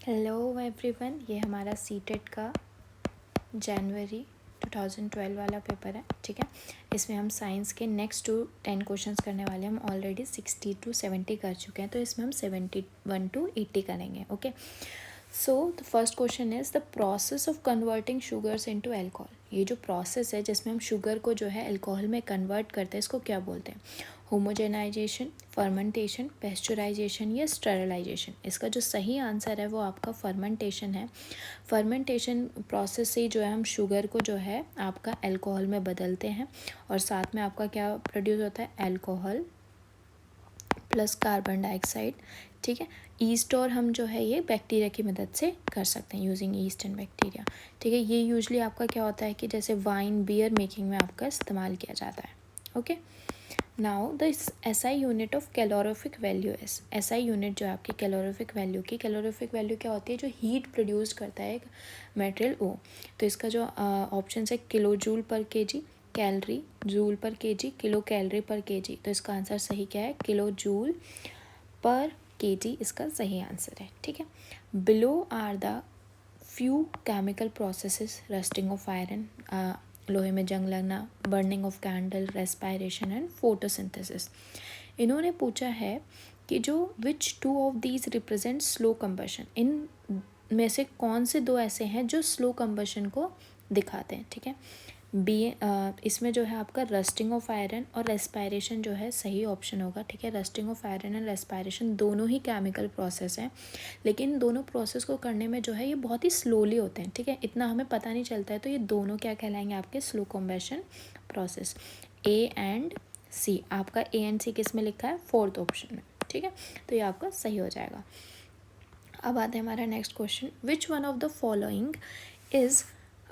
Hello everyone, ये हमारा CTET का जनवरी 2012 वाला पेपर है। ठीक है, इसमें हम साइंस के नेक्स्ट 10 क्वेश्चंस करने वाले हैं। हम ऑलरेडी 60 to 70 कर चुके हैं, तो इसमें हम 71 to 80 करेंगे। Okay, so the first question is the process of converting sugars into alcohol. ये जो प्रोसेस है जिसमें हम शुगर को जो है अल्कोहल में कन्वर्ट करते हैं, इसको क्या बोलते हैं? होमोजेनाइजेशन, फर्मेंटेशन, पेस्चराइजेशन या स्टेरिलाइजेशन। इसका जो सही आंसर है वो आपका फर्मेंटेशन है। फर्मेंटेशन प्रोसेस से जो है हम शुगर को जो है आपका अल्कोहल में बदलते हैं, और साथ में आपका क्या प्रोड्यूस होता है? Alcohol plus carbon dioxide. ठीक है, ईस्ट और हम जो है ये बैक्टीरिया की मदद से कर सकते हैं, यूजिंग ईस्ट एंड बैक्टीरिया। ठीक है, ये यूजली आपका क्या होता है कि जैसे वाइन बियर मेकिंग में आपका इस्तेमाल किया जाता है। Okay, now the SI unit of calorific value is. SI unit जो है आपकी कैलोरीफिक वैल्यू की, कैलोरीफिक वैल्यू क्या होती है? जो हीट प्रोड्यूस करता है एक मटेरियल वो। तो इसका जो ऑप्शन है किलो जूल पर केजी, कैलोरी, जूल पर केजी, किलो कैलोरी पर केजी। तो इसका आंसर सही क्या है? किलो जूल पर केजी इसका सही आंसर है। ठीक है, below are the few chemical processes: rusting of iron, लोहे में जंग लगना, burning of candle, respiration and photosynthesis. इन्होंने पूछा है कि जो which two of these represent slow combustion. इन में से कौन से दो ऐसे हैं जो स्लो कंबशन को दिखाते हैं? ठीक है, इसमें जो है आपका रस्टिंग ऑफ आयरन और रेस्पायरेशन जो है सही ऑप्शन होगा। ठीक है, rusting of iron and respiration दोनों ही केमिकल प्रोसेस हैं, लेकिन दोनों प्रोसेस को करने में जो है ये बहुत ही स्लोली होते हैं। ठीक है, इतना हमें पता नहीं चलता है। तो ये दोनों क्या कहलाएंगे? आपके slow combustion process. A and C, आपका ए एंड सी किस में लिखा है? फोर्थ ऑप्शन में। ठीक है, तो ये आपका सही हो जाएगा। अब आते हैं हमारा next question. Which one of the following is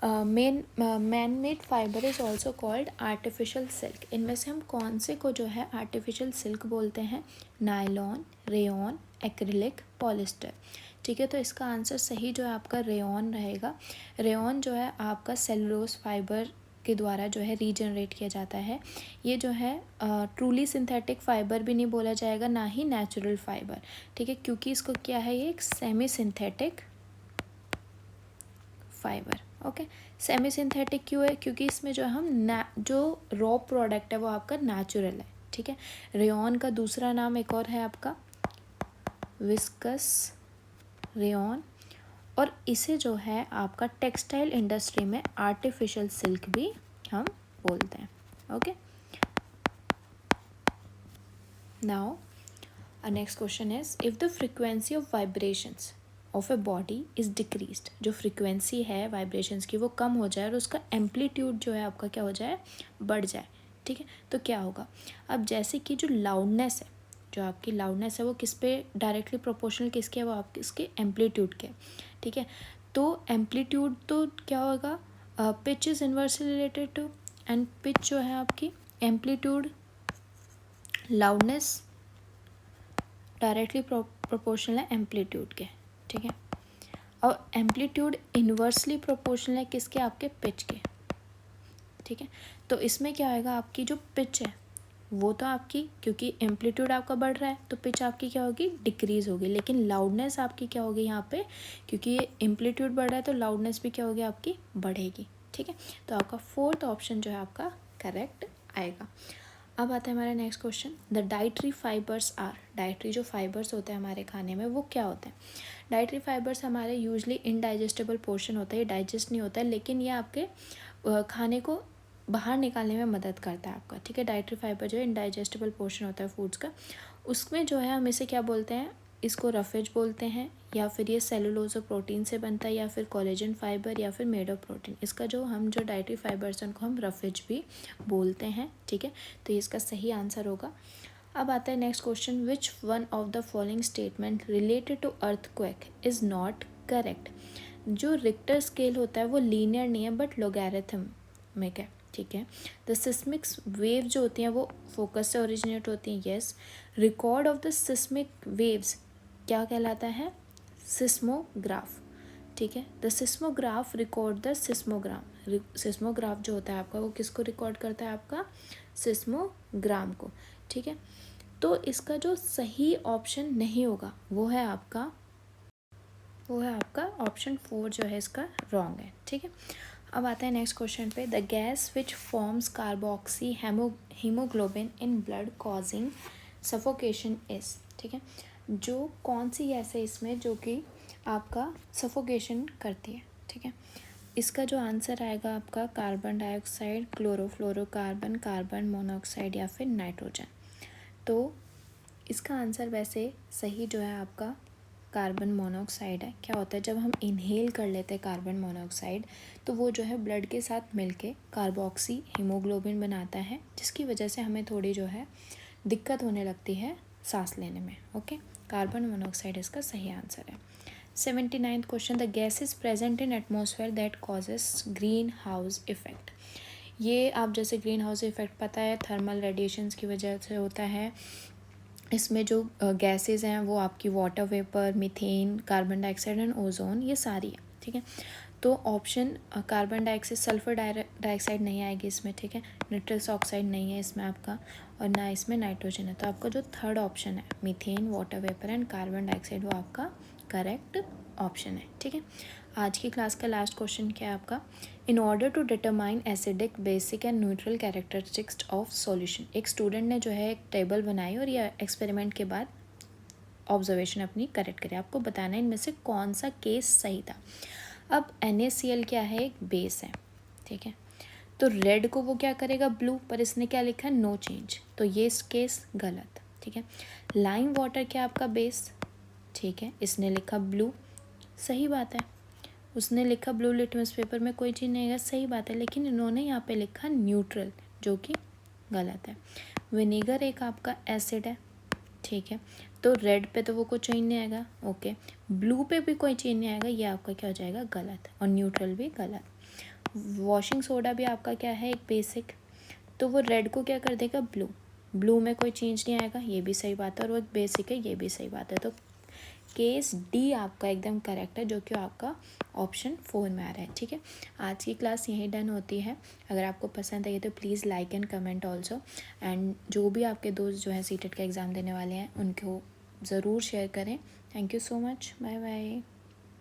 man made fibre is also called artificial silk. इनमें से हम कौन से को जो है आर्टिफिशियल सिल्क बोलते हैं? Nylon, rayon, acrylic, polyester. ठीक है, तो इसका आंसर सही जो है आपका रेयॉन रहेगा। रेयॉन जो है आपका सेलुलोज फाइबर के द्वारा जो है रीजनरेट किया जाता है। ये जो है ट्रूली सिंथेटिक फाइबर भी नहीं बोला जाएगा, ना ही नेचुरल फाइबर। ठीक है, क्योंकि इसको क्या है, ये एक semi synthetic fibre. Okay, semi synthetic क्यों है? क्योंकि इसमें जो हम जो रॉ प्रोडक्ट है वो आपका नेचुरल है। ठीक है, रेयॉन का दूसरा नाम एक और है आपका विस्कस रेयॉन, और इसे जो है आपका टेक्सटाइल इंडस्ट्री में आर्टिफिशियल सिल्क भी हम बोलते हैं। Okay, now next question is if the frequency of vibrations of a body is decreased. जो फ्रीक्वेंसी है वाइब्रेशंस की वो कम हो जाए और उसका एम्पलीट्यूड जो है आपका क्या हो जाए? बढ़ जाए। ठीक है, तो क्या होगा? अब जैसे कि जो लाउडनेस है, जो आपकी लाउडनेस है वो किस पे डायरेक्टली प्रोपोर्शनल किसके है? वो आपके इसके एम्पलीट्यूड के। ठीक है, तो एम्पलीट्यूड तो क्या होगा? Pitch is inversely related to, and pitch जो है आपकी एम्पलीट्यूड लाउडनेस डायरेक्टली प्रोपोर्शनल है एम्पलीट्यूड के। ठीक है, और एम्पलीट्यूड इन्वर्सली प्रोपोर्शनल है किसके? आपके पिच के। ठीक है, तो इसमें क्या आएगा? आपकी जो पिच है वो तो आपकी, क्योंकि एम्पलीट्यूड आपका बढ़ रहा है तो पिच आपकी क्या होगी? डिक्रीज होगी। लेकिन लाउडनेस आपकी क्या होगी यहाँ पे? क्योंकि ये एम्पलीट्यूड बढ़ रहा है तो लाउडनेस भी क्या होगी? आपकी बढ़ेगी। ठीक है, तो आपका फोर्थ ऑप्शन जो है आपका करेक्ट आएगा। अब आता है हमारा next question. The dietary fibres are. Dietary जो फाइबर्स होते हैं हमारे खाने में वो क्या होते हैं? डाइटरी फाइबर्स हमारे यूजली इनडाइजेस्टेबल पोर्शन होता है, ये डाइजेस्ट नहीं होता है, लेकिन ये आपके खाने को बाहर निकालने में मदद करता है आपका। ठीक है, डाइटरी फाइबर जो है इनडाइजेस्टेबल पोर्शन होता है फूड्स का, उसमें जो है हम इसे क्या बोलते हैं? इसको रफेज बोलते हैं, या फिर ये सेलुलोज और प्रोटीन से बनता है, या फिर कोलेजन फाइबर, या फिर मेड ऑफ प्रोटीन। इसका जो हम जो डाइटरी फाइबर्स हैं उनको हम रफेज भी बोलते हैं। ठीक है, तो ये इसका सही आंसर होगा। अब आता है next question. Which one of the following statement related to earthquake is not correct. जो रिक्टर स्केल होता है वो लीनियर नहीं है बट लोगैरिथमिक है। ठीक है, द सिस्मिक वेव जो होती हैं वो फोकस से ओरिजिनेट होती हैं। Yes, record of the seismic waves क्या कहलाता है? सिस्मोग्राफ। ठीक है, the seismograph record the सिस्मोग्राम। Seismograph जो होता है आपका वो किसको रिकॉर्ड करता है? आपका सिस्मोग्राम को। ठीक है, तो इसका जो सही ऑप्शन नहीं होगा वो है आपका वो है आपका ऑप्शन 4 जो है इसका रॉन्ग है, ठीक है। अब आता है नेक्स्ट क्वेश्चन पे, the gas which forms carboxy haemoglobin in blood causing suffocation is, ठीक है। जो कौन सी गैस है इसमें जो कि आपका सफोकेशन करती है, ठीक है। इसका जो आंसर आएगा आपका carbon dioxide, chlorofluorocarbon, carbon monoxide या फिर नाइट्रोजन। तो इसका आंसर वैसे सही जो है आपका कार्बन मोनोऑक्साइड है। क्या होता है जब हम इनहेल कर लेते हैं कार्बन मोनोऑक्साइड तो वो जो है ब्लड के साथ मिलके कार्बोक्सी हीमोग्लोबिन बनाता है, जिसकी वजह से हमें थोड़ी जो है दिक्कत होने लगती है सांस लेने में। ओके, कार्बन मोनोऑक्साइड इसका सही आंसर है। 79th question, the gas is present in atmosphere that causes green house effect. ये आप जैसे ग्रीन हाउस इफेक्ट पता है थर्मल रेडिएशंस की वजह से होता है। इसमें जो गैसेस हैं वो आपकी water vapour, methane, carbon dioxide and ozone, ये सारी है, ठीक है। तो option carbon dioxide, sulphur dioxide नहीं आएगी इसमें, ठीक है। निट्रस ऑक्साइड नहीं है इसमें आपका, और ना इसमें नाइट्रोजन है। तो आपका जो थर्ड ऑप्शन है methane, water vapour and carbon dioxide, वो आपका करेक्ट ऑप्शन है, ठीक है। आज की क्लास का लास्ट क्वेश्चन क्या है आपका, in order to determine acidic, basic and neutral characteristics of solution. एक स्टूडेंट ने जो है एक टेबल बनाई और ये एक्सपेरिमेंट के बाद ऑब्जर्वेशन अपनी करेक्ट करें। आपको बताना है इनमें से कौन सा केस सही था। अब NaCl क्या है, एक बेस है, ठीक है। तो रेड को वो क्या करेगा, ब्लू, पर इसने क्या लिखा, नो चेंज, तो ये केस गलत, ठीक है। लाइम वाटर क्या आपका बेस, ठीक है, इसने लिखा ब्लू, सही बात है। उसने लिखा ब्लू लिटमस पेपर में कोई चीज़ नहीं है, सही बात है, लेकिन इन्होंने यहाँ पे लिखा न्यूट्रल, जो कि गलत है। विनेगर एक आपका एसिड है, ठीक है। तो रेड पे तो वो कोई चेंज नहीं आएगा, ओके। ब्लू पे भी कोई चेंज नहीं आएगा, ये आपका क्या हो जाएगा, गलत। और न्यूट्रल भी गलत। वॉशिंग सोडा भी आपका क्या है, एक बेसिक, तो वो रेड को क्या कर देगा, ब्लू, ब्लू में कोई चेंज नहीं आएगा, ये भी सही बात है। और वो एक बेसिक है, ये भी सही बात है। तो केस डी आपका एकदम करेक्ट है, जो कि आपका ऑप्शन 4 में आ रहा है, ठीक है। आज की क्लास यहीं डन होती है। अगर आपको पसंद आई तो please like and comment also, and जो भी आपके दोस्त जो है सीटेट का एग्ज़ाम देने वाले हैं उनको ज़रूर शेयर करें। Thank you so much, bye bye.